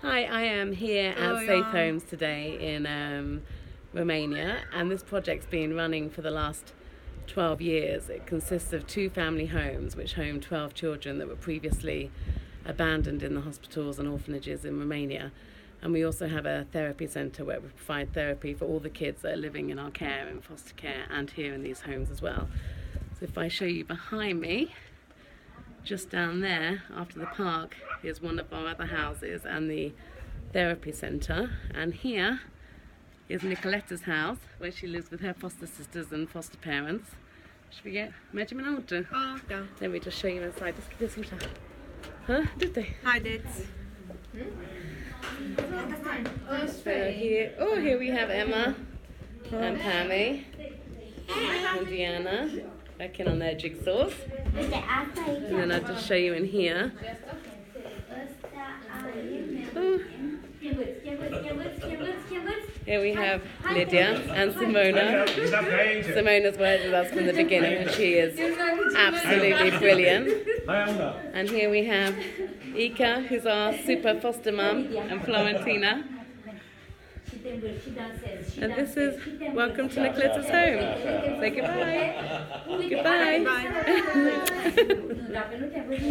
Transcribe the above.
Hi, I am here at Safe Homes today in Romania, and this project's been running for the last 12 years. It consists of 2 family homes which home 12 children that were previously abandoned in the hospitals and orphanages in Romania. And we also have a therapy centre where we provide therapy for all the kids that are living in our care and foster care and here in these homes as well. So if I show you behind me, just down there after the park is one of our other houses and the therapy centre, and here is Nicoletta's house where she lives with her foster sisters and foster parents. Should we get Mergi min auto? Ja, ja. Let me just show you inside. Just give this a shot. Huh? Did they? Hi, Dits. So here we have Emma and Pammy and Diana working on their jigsaws. And then I'll just show you in here. Oh. Here we have Lydia and Simona. Simona's worked with us from the beginning and she is absolutely brilliant. And here we have Ika, who's our super foster mum, and Florentina. And this is welcome to Nicoletta's home. Say goodbye. Goodbye. Bye.